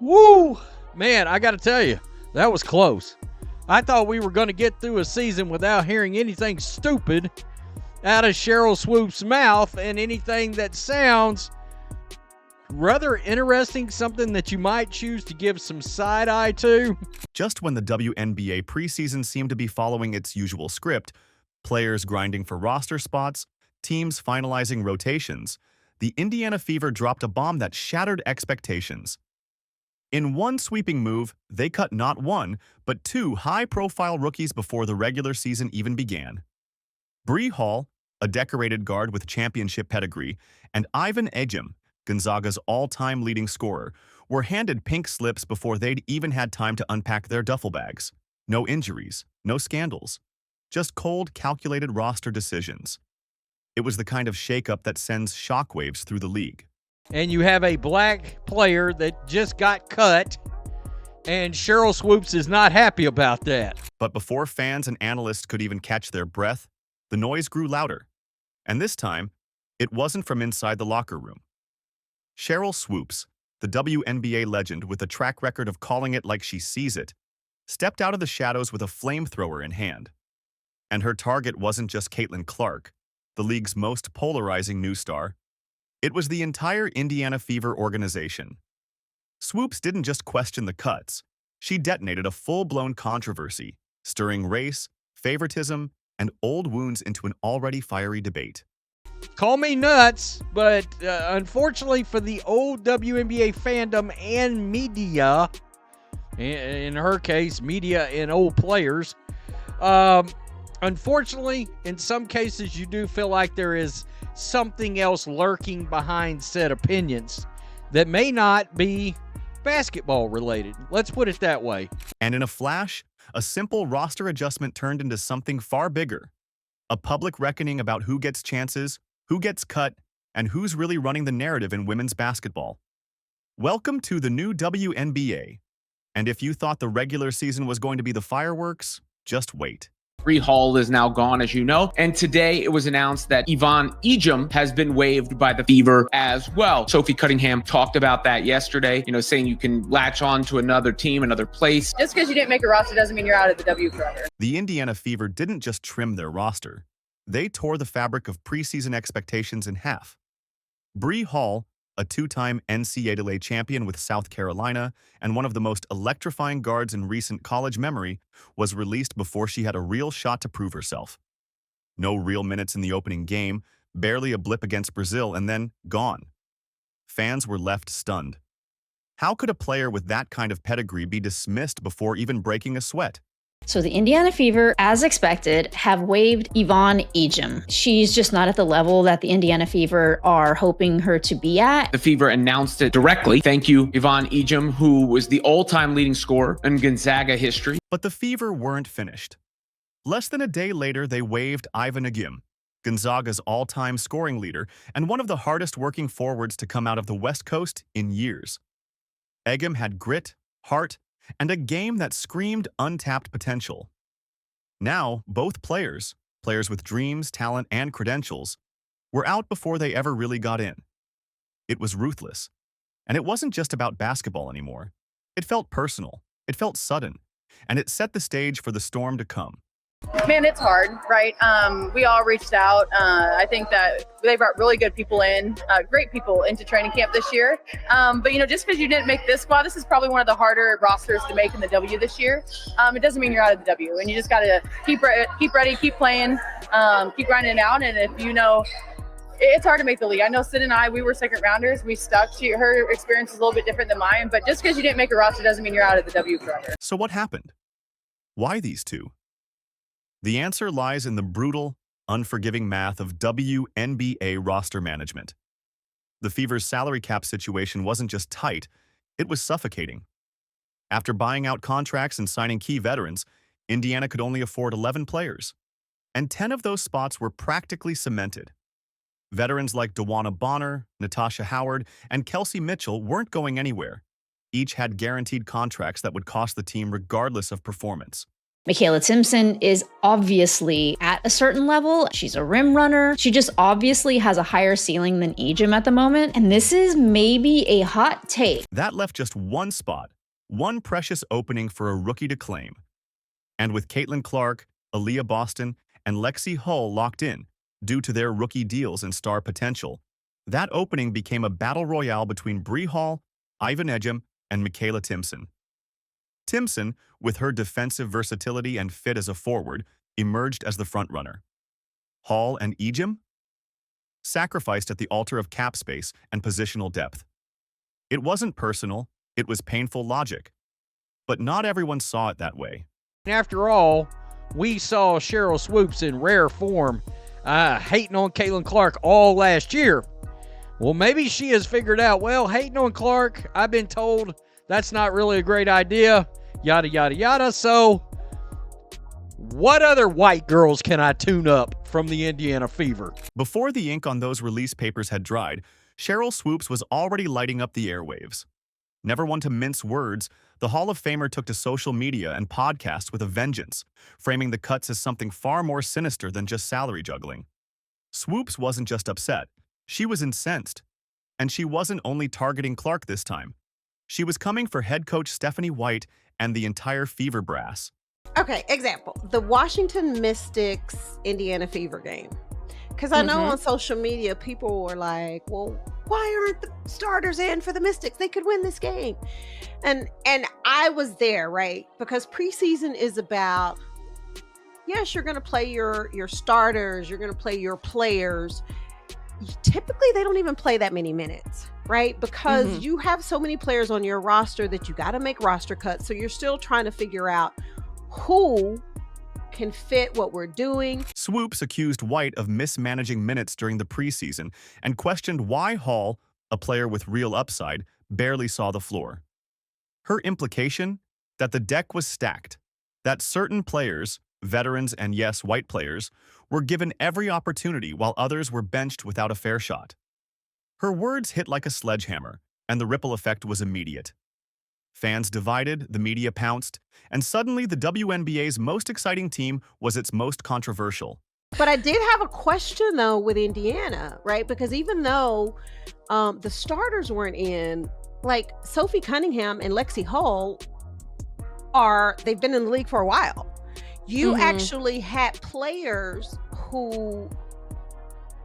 Woo! Man, I got to tell you, that was close. I thought we were going to get through a season without hearing anything stupid out of Sheryl Swoopes' mouth and anything that sounds rather interesting, something that you might choose to give some side eye to. Just when the WNBA preseason seemed to be following its usual script, players grinding for roster spots, teams finalizing rotations, the Indiana Fever dropped a bomb that shattered expectations. In one sweeping move, they cut not one, but two high-profile rookies before the regular season even began. Brie Hall, a decorated guard with championship pedigree, and Ivon Egim, Gonzaga's all-time leading scorer, were handed pink slips before they'd even had time to unpack their duffel bags. No injuries, no scandals, just cold, calculated roster decisions. It was the kind of shakeup that sends shockwaves through the league. And you have a black player that just got cut, and Sheryl Swoopes is not happy about that. But before fans and analysts could even catch their breath, the noise grew louder. And this time, it wasn't from inside the locker room. Sheryl Swoopes, the WNBA legend with a track record of calling it like she sees it, stepped out of the shadows with a flamethrower in hand. And her target wasn't just Caitlin Clark, the league's most polarizing new star. It was the entire Indiana Fever organization. Swoopes didn't just question the cuts. She detonated a full-blown controversy, stirring race, favoritism, and old wounds into an already fiery debate. Call me nuts, but unfortunately for the old WNBA fandom and media, in her case, media and old players, unfortunately, in some cases, you do feel like there is something else lurking behind said opinions that may not be basketball related. Let's put it that way. And in a flash, a simple roster adjustment turned into something far bigger. A public reckoning about who gets chances, who gets cut, and who's really running the narrative in women's basketball. Welcome to the new WNBA. And if you thought the regular season was going to be the fireworks, just wait. Brie Hall is now gone, as you know. And today it was announced that Ivon Egim has been waived by the Fever as well. Sophie Cunningham talked about that yesterday, saying you can latch on to another team, another place. Just because you didn't make a roster doesn't mean you're out of the W forever. The Indiana Fever didn't just trim their roster. They tore the fabric of preseason expectations in half. Brie Hall, a two-time NCAA champion with South Carolina and one of the most electrifying guards in recent college memory, was released before she had a real shot to prove herself. No real minutes in the opening game, barely a blip against Brazil, and then gone. Fans were left stunned. How could a player with that kind of pedigree be dismissed before even breaking a sweat? So the Indiana Fever, as expected, have waived Ivon Egim. She's just not at the level that the Indiana Fever are hoping her to be at. The Fever announced it directly. Thank you, Ivon Egim, who was the all-time leading scorer in Gonzaga history. But the Fever weren't finished. Less than a day later, they waived Ivon Egim, Gonzaga's all-time scoring leader and one of the hardest-working forwards to come out of the West Coast in years. Egim had grit, heart, and a game that screamed untapped potential. Now, both players with dreams, talent, and credentials, were out before they ever really got in. It was ruthless. And it wasn't just about basketball anymore. It felt personal, it felt sudden, and it set the stage for the storm to come. Man, it's hard, right? We all reached out. I think that they brought really good people in, great people into training camp this year. But just because you didn't make this squad, this is probably one of the harder rosters to make in the W this year. It doesn't mean you're out of the W, and you just got to keep ready, keep playing, keep grinding it out. And if it's hard to make the league. I know Sid and I, we were second rounders. We stuck. Her experience is a little bit different than mine, but just because you didn't make a roster doesn't mean you're out of the W forever. So what happened? Why these two? The answer lies in the brutal, unforgiving math of WNBA roster management. The Fever's salary cap situation wasn't just tight, it was suffocating. After buying out contracts and signing key veterans, Indiana could only afford 11 players, and 10 of those spots were practically cemented. Veterans like DeWanna Bonner, Natasha Howard, and Kelsey Mitchell weren't going anywhere. Each had guaranteed contracts that would cost the team regardless of performance. Michaela Timpson is obviously at a certain level. She's a rim runner. She just obviously has a higher ceiling than Egim at the moment. And this is maybe a hot take. That left just one spot, one precious opening for a rookie to claim. And with Caitlin Clark, Aaliyah Boston, and Lexi Hull locked in, due to their rookie deals and star potential, that opening became a battle royale between Brie Hall, Ivon Egim, and Michaela Timpson. Timpson, with her defensive versatility and fit as a forward, emerged as the frontrunner. Hall and Egim sacrificed at the altar of cap space and positional depth. It wasn't personal, it was painful logic. But not everyone saw it that way. After all, we saw Sheryl Swoopes in rare form hating on Caitlin Clark all last year. Well, maybe she has figured out, well, hating on Clark, I've been told that's not really a great idea, yada, yada, yada. So what other white girls can I tune up from the Indiana Fever? Before the ink on those release papers had dried, Sheryl Swoopes was already lighting up the airwaves. Never one to mince words, the Hall of Famer took to social media and podcasts with a vengeance, framing the cuts as something far more sinister than just salary juggling. Swoopes wasn't just upset, she was incensed. And she wasn't only targeting Clark this time. She was coming for head coach Stephanie White and the entire Fever brass. Okay, example. The Washington Mystics Indiana Fever game. Because I know on social media, people were like, well, why aren't the starters in for the Mystics? They could win this game. And I was there, right? Because preseason is about, yes, you're going to play your starters. You're going to play your players. Typically, they don't even play that many minutes, right? Because you have so many players on your roster that you got to make roster cuts. So you're still trying to figure out who can fit what we're doing. Swoopes accused White of mismanaging minutes during the preseason and questioned why Hall, a player with real upside, barely saw the floor. Her implication? That the deck was stacked, that certain players, veterans and yes, white players, were given every opportunity while others were benched without a fair shot. Her words hit like a sledgehammer, and the ripple effect was immediate. Fans divided, the media pounced, and suddenly the WNBA's most exciting team was its most controversial. But I did have a question, though, with Indiana, right? Because even though the starters weren't in, like Sophie Cunningham and Lexi Hull they've been in the league for a while. You actually had players who,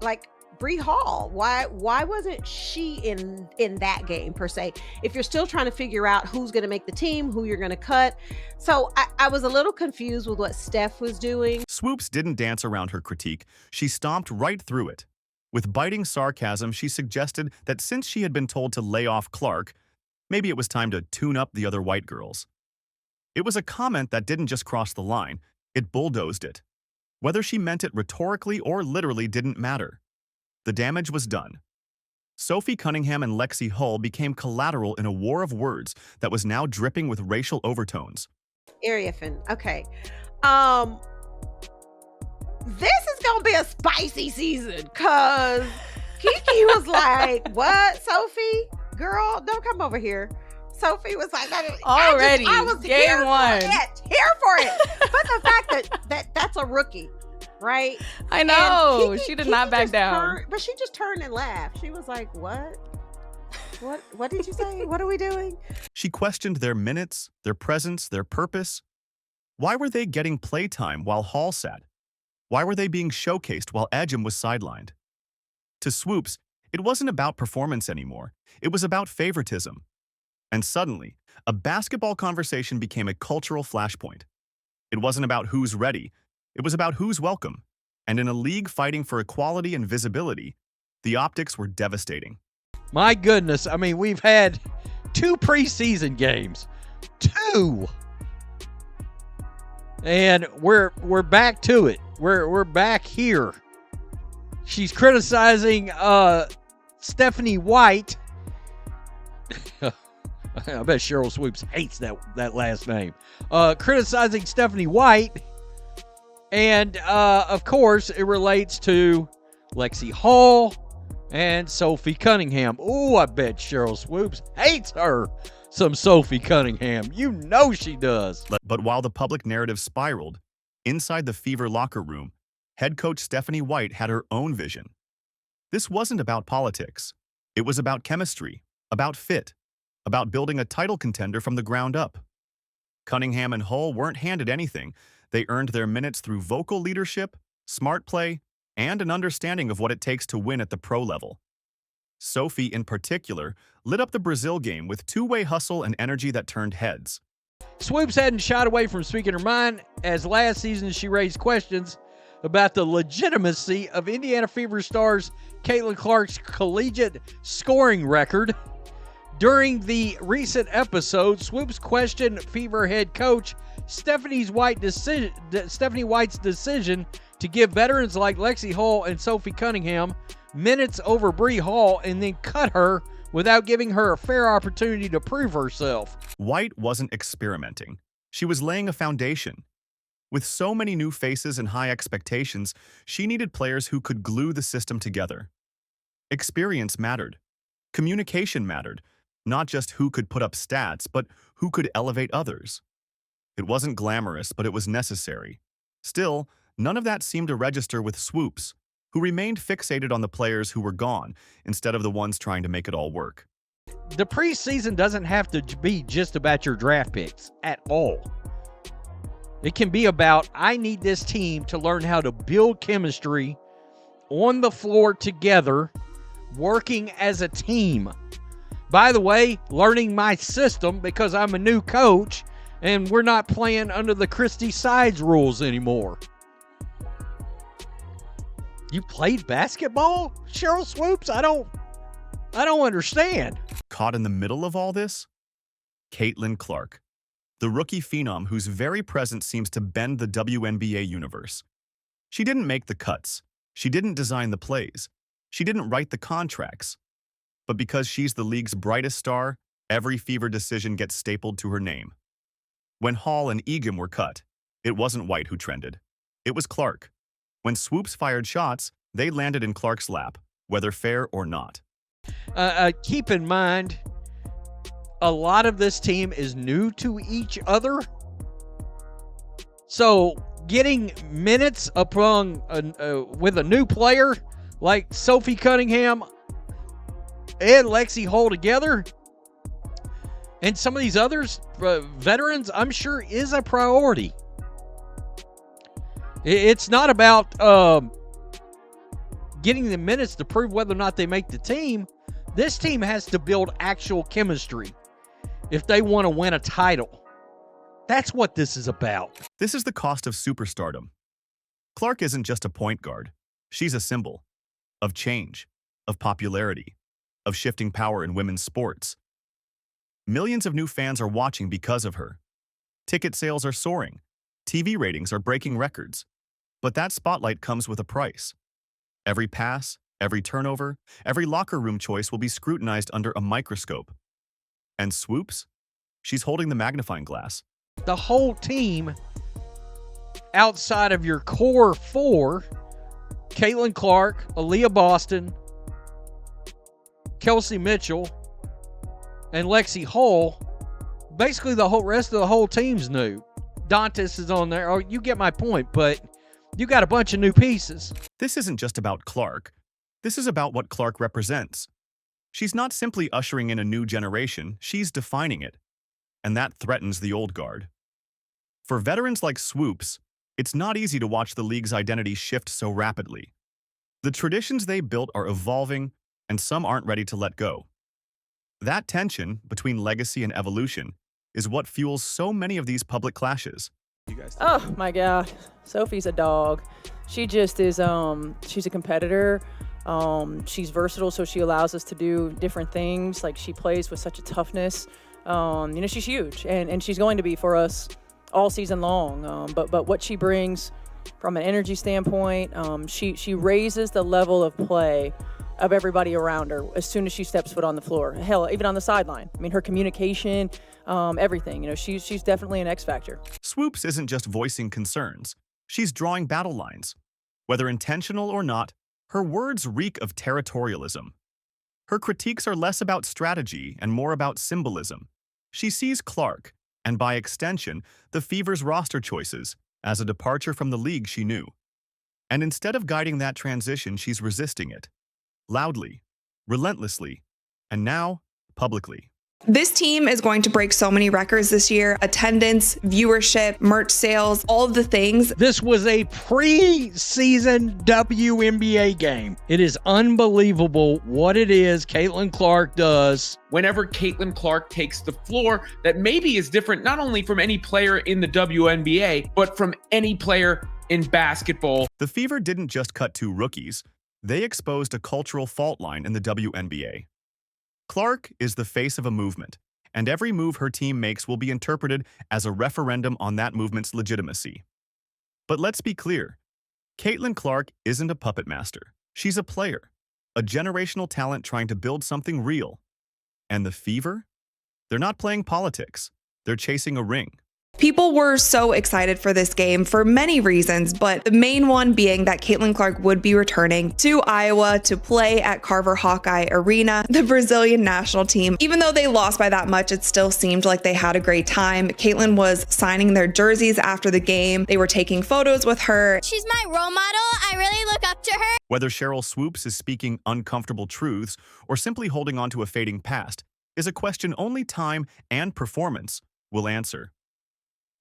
like Brie Hall, why wasn't she in that game per se? If you're still trying to figure out who's going to make the team, who you're going to cut. So I was a little confused with what Steph was doing. Swoopes didn't dance around her critique. She stomped right through it. With biting sarcasm, she suggested that since she had been told to lay off Clark, maybe it was time to tune up the other white girls. It was a comment that didn't just cross the line, it bulldozed it. Whether she meant it rhetorically or literally didn't matter. The damage was done. Sophie Cunningham and Lexi Hull became collateral in a war of words that was now dripping with racial overtones. Ariafin, okay. This is gonna be a spicy season, cause Kiki was like, what, Sophie? Girl, don't come over here. Sophie was like, already, I was game here one. For it, here for it. But the fact that's a rookie, right? I know. Kiki, she did not back down. But she just turned and laughed. She was like, what? What did you say? What are we doing? She questioned their minutes, their presence, their purpose. Why were they getting playtime while Hall sat? Why were they being showcased while Egim was sidelined? To Swoopes, it wasn't about performance anymore. It was about favoritism. And suddenly, a basketball conversation became a cultural flashpoint. It wasn't about who's ready. It was about who's welcome. And in a league fighting for equality and visibility, the optics were devastating. My goodness, I mean, we've had 2 preseason games. 2! And we're back to it. We're back here. She's criticizing Stephanie White. I bet Sheryl Swoopes hates that last name. Criticizing Stephanie White. And, of course, it relates to Lexi Hall and Sophie Cunningham. Ooh, I bet Sheryl Swoopes hates her. some Sophie Cunningham. You know she does. But while the public narrative spiraled, inside the Fever locker room, head coach Stephanie White had her own vision. This wasn't about politics. It was about chemistry, about fit, about building a title contender from the ground up. Cunningham and Hull weren't handed anything. They earned their minutes through vocal leadership, smart play, and an understanding of what it takes to win at the pro level. Sophie, in particular, lit up the Brazil game with two-way hustle and energy that turned heads. Swoops hadn't shied away from speaking her mind, as last season she raised questions about the legitimacy of Indiana Fever stars Caitlin Clark's collegiate scoring record. During the recent episode, Swoops questioned Fever head coach Stephanie White's decision to give veterans like Lexi Hull and Sophie Cunningham minutes over Brie Hall and then cut her without giving her a fair opportunity to prove herself. White wasn't experimenting. She was laying a foundation. With so many new faces and high expectations, she needed players who could glue the system together. Experience mattered. Communication mattered. Not just who could put up stats, but who could elevate others. It wasn't glamorous, but it was necessary. Still, none of that seemed to register with Swoops, who remained fixated on the players who were gone instead of the ones trying to make it all work. The preseason doesn't have to be just about your draft picks at all. It can be about, I need this team to learn how to build chemistry on the floor together, working as a team. By the way, learning my system because I'm a new coach and we're not playing under the Christie Sides rules anymore. You played basketball, Sheryl Swoopes? I don't understand. Caught in the middle of all this? Caitlin Clark, the rookie phenom whose very presence seems to bend the WNBA universe. She didn't make the cuts. She didn't design the plays. She didn't write the contracts. But because she's the league's brightest star, every Fever decision gets stapled to her name. When Hall and Egim were cut, it wasn't White who trended. It was Clark. When Swoops fired shots, they landed in Clark's lap, whether fair or not. Keep in mind, a lot of this team is new to each other. So getting minutes upon with a new player like Sophie Cunningham and Lexi Hull together, and some of these others, veterans, I'm sure is a priority. It's not about getting the minutes to prove whether or not they make the team. This team has to build actual chemistry if they want to win a title. That's what this is about. This is the cost of superstardom. Clark isn't just a point guard. She's a symbol of change, of popularity, of shifting power in women's sports. Millions of new fans are watching because of her. Ticket sales are soaring. TV ratings are breaking records. But that spotlight comes with a price. Every pass, every turnover, every locker room choice will be scrutinized under a microscope. And Swoops? She's holding the magnifying glass. The whole team, outside of your core four, Caitlin Clark, Aaliyah Boston, Kelsey Mitchell, and Lexi Hull, basically the whole rest of the whole team's new. Dantas is on there. Oh, you get my point, but you got a bunch of new pieces. This isn't just about Clark. This is about what Clark represents. She's not simply ushering in a new generation, she's defining it. And that threatens the old guard. For veterans like Swoops, it's not easy to watch the league's identity shift so rapidly. The traditions they built are evolving, and some aren't ready to let go. That tension between legacy and evolution is what fuels so many of these public clashes. Oh my God, Sophie's a dog. She just is. She's a competitor. She's versatile, so she allows us to do different things. Like, she plays with such a toughness. She's huge, and she's going to be for us all season long. But what she brings from an energy standpoint, she raises the level of play of everybody around her as soon as she steps foot on the floor. Hell, even on the sideline. I mean, her communication, everything. She's definitely an X factor. Swoops isn't just voicing concerns. She's drawing battle lines. Whether intentional or not, her words reek of territorialism. Her critiques are less about strategy and more about symbolism. She sees Clark, and by extension, the Fever's roster choices, as a departure from the league she knew. And instead of guiding that transition, she's resisting it. Loudly, relentlessly, and now, publicly. This team is going to break so many records this year. Attendance, viewership, merch sales, all of the things. This was a preseason WNBA game. It is unbelievable what it is Caitlin Clark does. Whenever Caitlin Clark takes the floor, that maybe is different not only from any player in the WNBA, but from any player in basketball. The Fever didn't just cut 2 rookies. They exposed a cultural fault line in the WNBA. Clark is the face of a movement, and every move her team makes will be interpreted as a referendum on that movement's legitimacy. But let's be clear, Caitlin Clark isn't a puppet master. She's a player, a generational talent trying to build something real. And the Fever? They're not playing politics. They're chasing a ring. People were so excited for this game for many reasons, but the main one being that Caitlin Clark would be returning to Iowa to play at Carver Hawkeye Arena, the Brazilian national team. Even though they lost by that much, it still seemed like they had a great time. Caitlin was signing their jerseys after the game. They were taking photos with her. She's my role model. I really look up to her. Whether Sheryl Swoopes is speaking uncomfortable truths or simply holding on to a fading past is a question only time and performance will answer.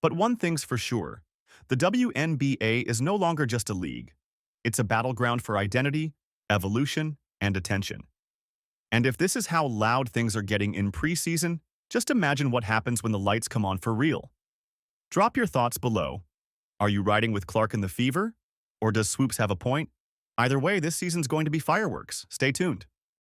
But one thing's for sure, the WNBA is no longer just a league. It's a battleground for identity, evolution, and attention. And if this is how loud things are getting in preseason, just imagine what happens when the lights come on for real. Drop your thoughts below. Are you riding with Clark and the Fever? Or does Swoops have a point? Either way, this season's going to be fireworks. Stay tuned.